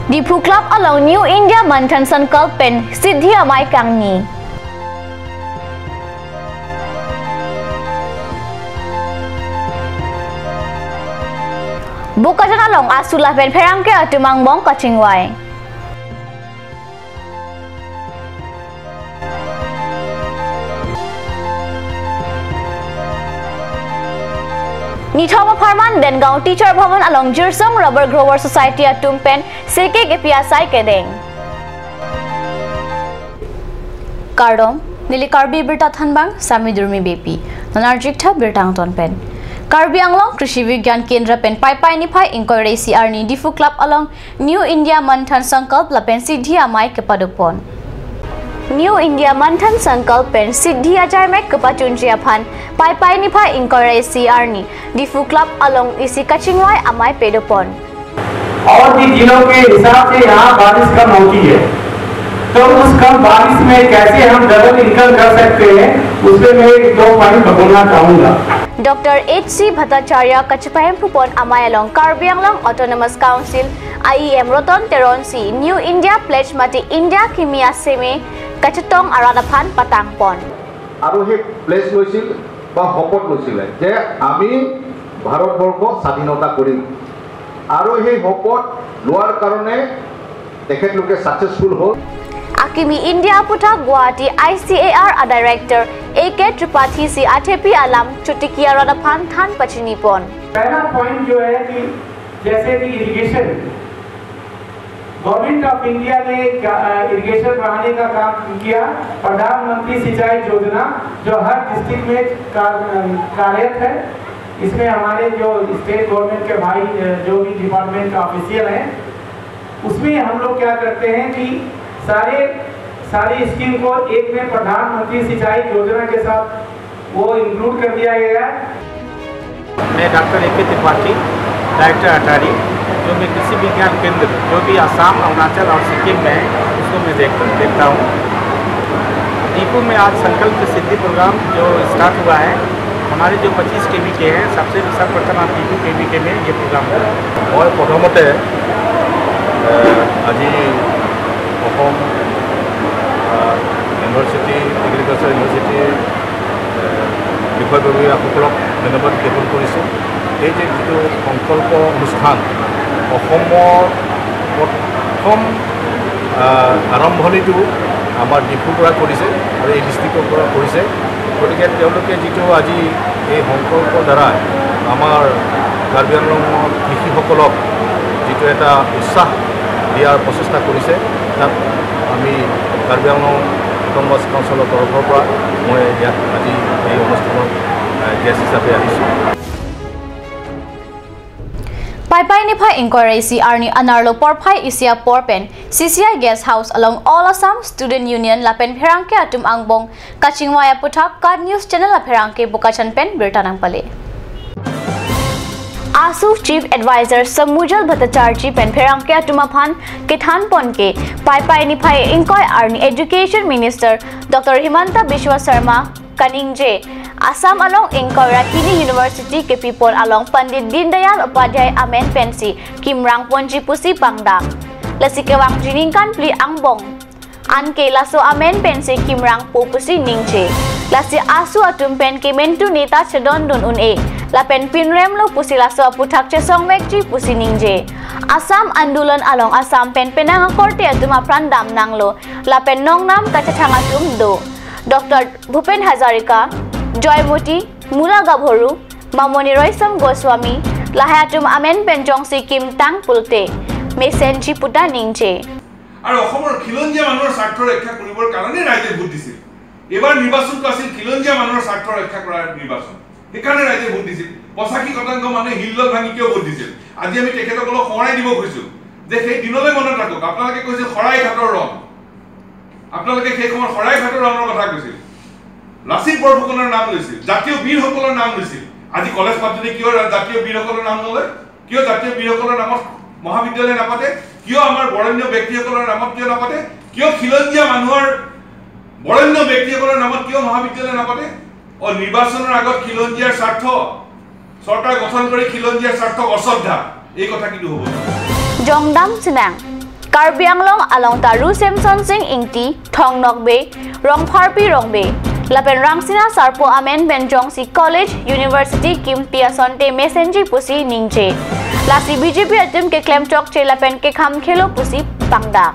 Dipu Club along New India Manthan Sankalp pen Siddhi Amai Kangni. Bukajan along Asulah pen Perangke Atumang Bong Kachingwai. Nithoma Parman then Gaon Teacher Bhavan along Jirsong Rubber Grower Society at Tumpen Seke Gepiasai Kedeng. Kardom Nili Karbi Birta Thanbang Sami Durmi Bepi Nanarjikta Birtang Tonpen Karbi Anglong Krishi Vigyan Kendra Pen Pai Pai Nipai Inquiry CR Ni Difu Club along New India Manthan Sankalp Lapen Siddhi Amai Kepadupon New India Manthan Sankalp pen Siddhi Ajarmek Kepachunjia Phan Pai Pai Nipai Inquiry CR Ni Difu Club along Isi Kachingwai Amai Pedupon और भी दिनों के हिसाब से यहाँ बारिश कम होती है तो उस कम बारिश में कैसे हम डबल इनकम कर सकते हैं उसमें मैं एक दो पॉइंट बताना चाहूँगा Dr. H.C. Bhattacharya Kachapayam Pupon Amai along Karbi Anglong Autonomous Council IEM Roton Teronsi New India Pledge Mati India Kimia Seme Kachatong Aradaphan Patangpon আৰু হে প্লেস লৈছিল বা হপট লৈছিল যে আমি ভাৰতবৰ্ষ স্বাধীনতা কৰিম আৰু হে হপট লোৱাৰ কাৰণে তেখেতলোকে সাকসেসফুল হ'ল Akimi India Puta Guwahati ICAR a Director AK Tripathi Si Athepi Alam Chutikia Radaphan Than Pachinipon पहला पॉइंट जो है कि जैसे कि इरिगेशन गवर्नमेंट ऑफ इंडिया ने इरिगेशन बढ़ाने का काम किया प्रधानमंत्री सिंचाई योजना जो हर डिस्ट्रिक्ट में कार्यरत है इसमें हमारे जो स्टेट गवर्नमेंट के भाई जो भी डिपार्टमेंट का ऑफिशियल हैं उसमें हम लोग क्या करते हैं कि सारी स्कीम को एक में प्रधानमंत्री सिंचाई योजना के साथ वो इंक्लूड कर दिया गया है मैं डॉक्टर ए.के. त्रिपाठी डायरेक्टर अटारी जो मैं कृषि विज्ञान केंद्र जो भी आसाम अरुणाचल और सिक्किम में है उसको मैं देखता हूँ दीपू में आज संकल्प सिद्धि प्रोग्राम जो स्टार्ट हुआ है हमारे जो 25 KV के हैं सबसे सर्वप्रथम आप दीपू KV के में ये प्रोग्राम हुआ মই প্ৰথমতে আজি অসম ইউনিভাৰ্চিটি এগ্ৰিকালচাৰ ইউনিভাৰ্চিটিৰ বিষয়ববীয়াসকলক ধন্যবাদ জ্ঞাপন কৰিছোঁ এই যে যিটো সংকল্প অনুষ্ঠান অসমৰ প্ৰথম আৰম্ভণিটো আমাৰ ডিপুৰ পৰা কৰিছে আৰু এই ডিষ্ট্ৰিক্টৰ পৰা কৰিছে গতিকে তেওঁলোকে যিটো আজি এই সংকল্পৰ দ্বাৰা আমাৰ কাৰ্বি আংলঙৰ কৃষিসকলক যিটো এটা উৎসাহ দিয়াৰ প্ৰচেষ্টা কৰিছে তাত আমি কাৰ্বি আংলং অটোনমাছ কাউন্সিলৰ তৰফৰ পৰা মই ইয়াত আজি এই অনুষ্ঠানত গেষ্ট হিচাপে আহিছোঁ Pai Pai Nipai Inquiry CR Ni Anarlo Porpai Isia Porpen CCI Guest House along All Assam Student Union Lapen Perangke Atum Angbong Kachingwaya Putak Card News Channel Perangke Bukachan Pen Birtanang Pale ASU Chief Advisor Samujal Bhattacharya Pen Perangke Atumaphan Kethan Ponke Pai Pai Nipai Inquiry Ni Education Minister Dr. Himanta Biswa Sharma Kaningje Assam along Inquiry University ke people along Pandit Dindayal Upadhyay Amen Pensi Kimrang Ponji Pusi Pangdang Lasikewang Jiningkan Pli Angbong Anke Laso Amen Pensi Kimrang Pupusi Ningche Lasi Asu Atumpen Kementu Neta Chedon Dun Un E Lapen Pinrem Lo Pusi Laso Aputak Chesong Mekji Pusi Ningje Assam Andulan along Assam Pen Penang Korte Atuma Prandam Nanglo Lapen Nongnam Kachathangatum Do Dr. Bhupen Hazarika Joymoti Mula Gabhoru Mamoni Roysam Goswami Lahatum Amen Penjong Sikkim Tang Pulte Mesenji Puta Ningche আৰু অসমৰ খিলঞ্জীয়া মানুহৰ স্বাৰ্থ ৰক্ষা কৰিবৰ কাৰণে ৰাইজে vote দিছিল এবাৰ নিৰ্বাচনটো আছিল খিলঞ্জীয়া মানুহৰ স্বাৰ্থ ৰক্ষা কৰাৰ নিৰ্বাচন সেইকাৰণে ৰাইজে ভোট দিছিল 85% মানুহে হিল্লল ভাঙি কিয় ভোট দিছিল আজি আমি তেখেতসকলক সৰাই দিব খুজিছো যে সেই দিনলৈ মনত ৰাখক আপোনালোকে কৈছিল খৰাই ঘাটৰ ৰং আপোনালোকে সেই সময়ত খৰাই ঘাটৰ ৰঙৰ কথা কৈছিল লাচিত বৰফুকনৰ নাম লৈছিল জাতীয় বীৰসকলৰ নাম লৈছিল আজি কলেজ পাতিলে কিয় জাতীয় বীৰসকলৰ নাম নলয় কিয় জাতীয় বীৰসকলৰ নামত মহাবিদ্যালয় নাপাতে কিয় আমাৰ বৰেণ্য ব্যক্তিসকলৰ নামত কিয় নাপাতে কিয় খিলঞ্জীয়া মানুহৰ বৰেণ্য ব্যক্তিসকলৰ নামত কিয় মহাবিদ্যালয় নাপাতে ও নিৰ্বাচনৰ আগত খিলঞ্জীয়াৰ স্বাৰ্থ চৰকাৰ গঠন কৰি খিলঞ্জীয়াৰ স্বাৰ্থ অশ্ৰদ্ধা এই কথা কিন্তু হ'ব Jongdam Sinang Karbi Anglong along Taru Samson Singh Ingti Thong Nok Bay Rong Pharpi Rong Bay Lapen Rangsina Sarpo Amen Benjong Si College University Kim Piasonte Messenji Pusi Ningche Lasi BJP atim ke claim chok che lapen ke kham khelo pusi pangda.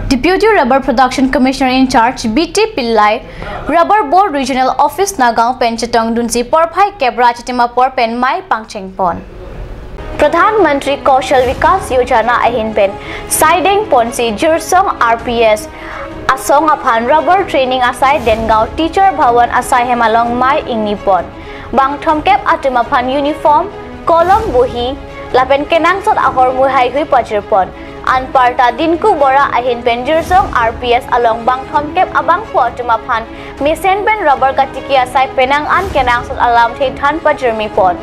Deputy Rubber Production Commissioner in charge BT Pillai Rubber Board Regional Office Nagaon Penchetong Dunsi Porphai Kebra Chitima Por Pen Mai Pangchengpon Pradhan Mantri Kaushal Vikas Yojana Ahin Pen Siding Ponsi Jirsong RPS Asong Aphan Rubber Training Asai Dengao Teacher Bhawan Asai Hemalong Mai Ingnipon Bang Thomkep Atumaphan Uniform Kolom Buhi Lapen Kenang Sot Ahor Muhai Hui Pachirpon Anparta Dinku Bora Ahin Pen Jirsong RPS along Bang Thomkep Abang Po Atumaphan Mesen Pen Rubber Katiki Asai Penang An Kenang Sot Alam Than Pachirmipon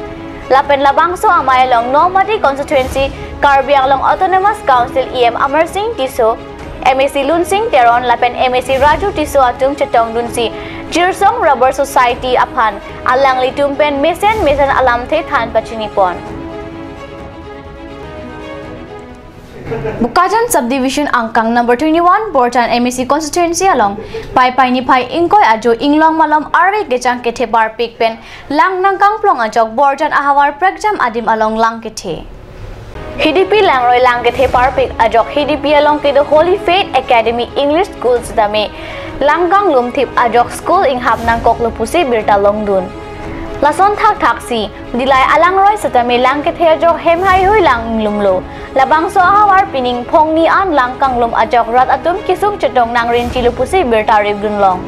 Lapen Labangso Amay along Nomadi Constituency Karbi Anglong Autonomous Council EM Amar Singh Tiso MAC Lun Singh Teron Lapen MAC Raju Tiso Atum Chetong Dunsi Jirsong Rubber Society Aphan Alang Litumpen Mesen Alam Than Pachinipon Bukajan Subdivision Angkang number 21 Bortan MAC Constituency along Pai Ni Pai Ingkoy Ajo Inglong Malom Arve Gechang Kethe Bar Pikpen Lang Nangkang Plong Ajok Bortan Ahawar Pragjam Adim along Lang Kethe HDP Langroy Lang Kethe Bar Pik Ajok HDP along ke the Holy Faith Academy English Schools Dame Langgang Lumthip Ajok School ing Hap Nang Koklupusi Birta Longdun Lason Thak Thaksi Dilai Alangroy Satame Lang Kethe Ajok Hemhai Hui Lang Lumlo Labangso Ahawar Pining Pongni An Langkang Lum Ajok Rat Atum Kisung Chetong Nang Rin Chilupusi Birta Ribdun Long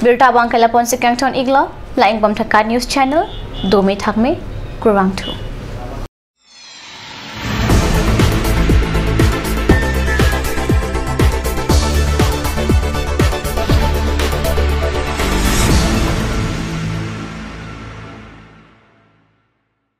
Birta Bang Kelapon Sikangton Iglo Laing Bam Thakat News Channel Domi Thakme Kurang 2